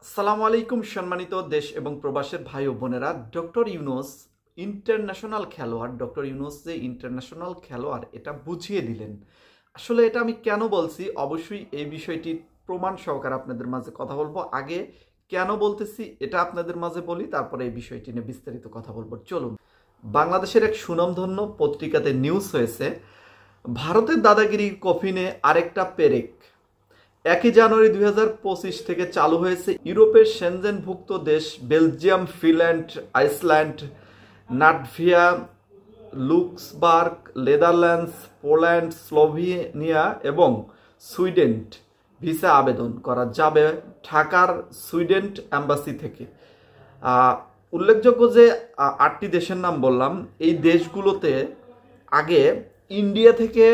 আসসালামু আলাইকুম সম্মানিত দেশ এবং প্রবাসের ভাই ও বোনেরা। ডক্টর ইউনূস ইন্টারন্যাশনাল খেলোয়াড়। ডক্টর ইউনূস যে ইন্টারন্যাশনাল খেলোয়াড় এটা বুঝিয়ে দিলেন। আসলে এটা আমি কেন বলছি, অবশ্যই এই বিষয়টি প্রমাণ সহকারে আপনাদের মাঝে কথা বলবো। আগে কেন বলতেছি এটা আপনাদের মাঝে বলি, তারপরে এই বিষয়টি নিয়ে বিস্তারিত কথা বলবো। চলুন। বাংলাদেশের এক সুনামধন্য পত্রিকাতে নিউজ হয়েছে, ভারতের দাদাগিরি কফিনে আরেকটা পেরেক। 1 জানুয়ারি 2025 থেকে চালু হয়েছে ইউরোপের সেনজেনভুক্ত দেশ Belgium, Finland, Iceland, Latvia, Luxembourg, Netherlands, Poland, Slovenia এবং সুইডেন ভিসা আবেদন করা যাবে ঢাকার সুইডেন অ্যাম্বাসি থেকে। উল্লেখযোগ্য যে 8টি দেশের নাম বললাম, এই দেশগুলোতে আগে ইন্ডিয়া থেকে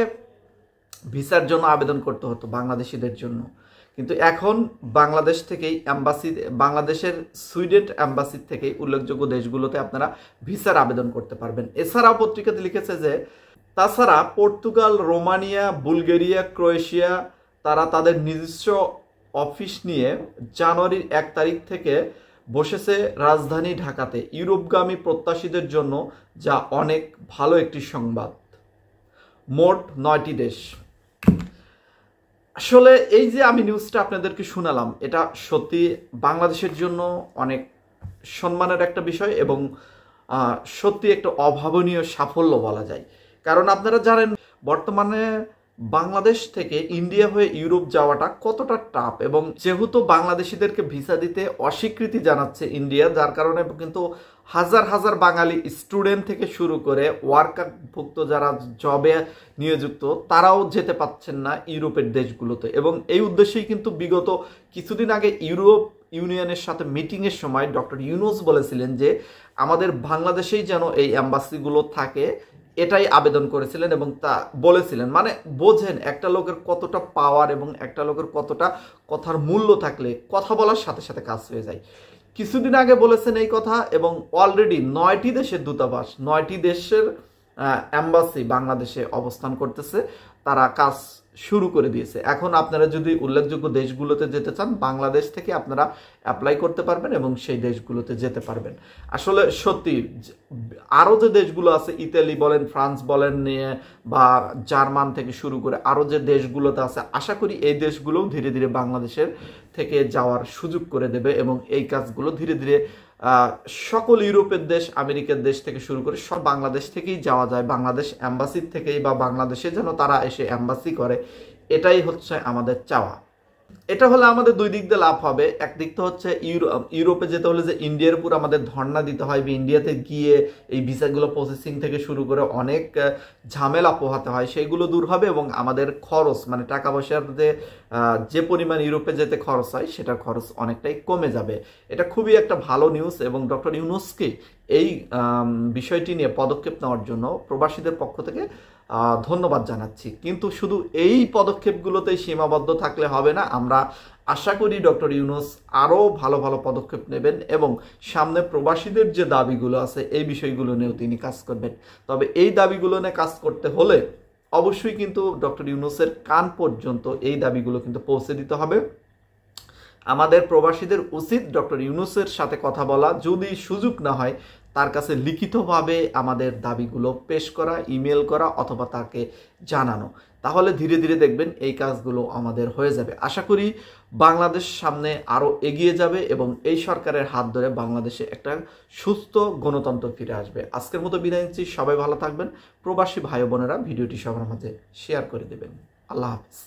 ভিসার জন্য আবেদন করতে হতো বাংলাদেশিদের জন্য, কিন্তু এখন বাংলাদেশ থেকেই বাংলাদেশের সুইডেন অ্যাম্বাসি থেকেই উল্লেখযোগ্য দেশগুলোতে আপনারা ভিসার আবেদন করতে পারবেন। এছাড়াও পত্রিকাতে লিখেছে যে তাছাড়া পর্তুগাল, রোমানিয়া, বুলগেরিয়া, ক্রোয়েশিয়া তারা তাদের নিজস্ব অফিস নিয়ে জানুয়ারির 1 তারিখ থেকে বসেছে রাজধানী ঢাকাতে ইউরোপগামী প্রত্যাশীদের জন্য, যা অনেক ভালো একটি সংবাদ। মোট 9টি দেশ। আসলে এই যে আমি নিউজটা আপনাদেরকে শোনালাম, এটা সত্যি বাংলাদেশের জন্য অনেক সম্মানের একটা বিষয় এবং সত্যি একটা অভাবনীয় সাফল্য বলা যায়। কারণ আপনারা জানেন বর্তমানে বাংলাদেশ থেকে ইন্ডিয়া হয়ে ইউরোপ যাওয়াটা কতটা টাফ, এবং যেহেতু বাংলাদেশিদেরকে ভিসা দিতে অস্বীকৃতি জানাচ্ছে ইন্ডিয়া, যার কারণে কিন্তু হাজার হাজার বাঙালি স্টুডেন্ট থেকে শুরু করে ওয়ার্কারভুক্ত যারা জবে নিয়োজিত তারাও যেতে পাচ্ছেন না ইউরোপের দেশগুলোতে। এবং এই উদ্দেশ্যেই কিন্তু বিগত কিছুদিন আগে ইউরোপ ইউনিয়নের সাথে মিটিংয়ের সময় ডক্টর ইউনূস বলেছিলেন যে আমাদের বাংলাদেশেই যেন এই অ্যাম্বাসিগুলো থাকে, এটাই আবেদন করেছিলেন এবং তা বলেছিলেন। মানে বোঝেন একটা লোকের কতটা পাওয়ার এবং একটা লোকের কতটা কথার মূল্য থাকলে কথা বলার সাথে সাথে কাজ হয়ে যায়। কিছুদিন আগে বলেছেন এই কথা, এবং অলরেডি 9টি দেশের দূতাবাস, 9টি দেশের অ্যাম্বাসি বাংলাদেশে অবস্থান করতেছে, তারা কাজ শুরু করে দিয়েছে। এখন আপনারা যদি উল্লেখযোগ্য দেশগুলোতে যেতে চান, বাংলাদেশ থেকে আপনারা অ্যাপ্লাই করতে পারবেন এবং সেই দেশগুলোতে যেতে পারবেন। আসলে সত্যি আরও যে দেশগুলো আছে, ইতালি বলেন, ফ্রান্স বলেন, বা জার্মান থেকে শুরু করে আরও যে দেশগুলোতে আছে, আশা করি এই দেশগুলোও ধীরে ধীরে বাংলাদেশের থেকে যাওয়ার সুযোগ করে দেবে এবং এই কাজগুলো ধীরে ধীরে সকল ইউরোপের দেশ, আমেরিকার দেশ থেকে শুরু করে সব বাংলাদেশ থেকেই যাওয়া যায়, বাংলাদেশ অ্যাম্বাসির থেকেই, বা বাংলাদেশে যেন তারা এসে অ্যাম্বাসি করে, এটাই হচ্ছে আমাদের চাওয়া। এটা হলে আমাদের দুই দিক দিয়ে লাভ হবে। একদিক তো হচ্ছে ইউরোপে যেতে হলে যে ইন্ডিয়ার উপর আমাদের ধর্ণা দিতে হয়, বা ইন্ডিয়াতে গিয়ে এই ভিসাগুলো প্রসেসিং থেকে শুরু করে অনেক ঝামেলা পোহাতে হয়, সেগুলো দূর হবে এবং আমাদের খরচ মানে টাকা পয়সার যে পরিমাণ ইউরোপে যেতে খরচ হয় সেটার খরচ অনেকটাই কমে যাবে। এটা খুবই একটা ভালো নিউজ এবং ডক্টর ইউনূসকে এই বিষয়টি নিয়ে পদক্ষেপ নেওয়ার জন্য প্রবাসীদের পক্ষ থেকে ধন্যবাদ জানাচ্ছি। কিন্তু শুধু এই পদক্ষেপগুলোতেই সীমাবদ্ধ থাকলে হবে না। আমরা আশা করি ডক্টর ইউনূস আরও ভালো ভালো পদক্ষেপ নেবেন এবং সামনে প্রবাসীদের যে দাবিগুলো আছে এই বিষয়গুলো নিয়েও তিনি কাজ করবেন। তবে এই দাবিগুলো নিয়ে কাজ করতে হলে অবশ্যই কিন্তু ডক্টর ইউনূসের কান পর্যন্ত এই দাবিগুলো কিন্তু পৌঁছে দিতে হবে। আমাদের প্রবাসীদের উচিত ডক্টর ইউনূসের সাথে কথা বলা, যদি সুযোগ না হয় তার কাছে লিখিতভাবে আমাদের দাবিগুলো পেশ করা, ইমেল করা অথবা তাকে জানানো। তাহলে ধীরে ধীরে দেখবেন এই কাজগুলো আমাদের হয়ে যাবে। আশা করি বাংলাদেশ সামনে আরও এগিয়ে যাবে এবং এই সরকারের হাত ধরে বাংলাদেশে একটা সুস্থ গণতন্ত্র ফিরে আসবে। আজকের মতো বিদায় নিচ্ছি। সবাই ভালো থাকবেন। প্রবাসী ভাই বোনেরা ভিডিওটি সবার মাঝে শেয়ার করে দেবেন। আল্লাহ হাফিজ।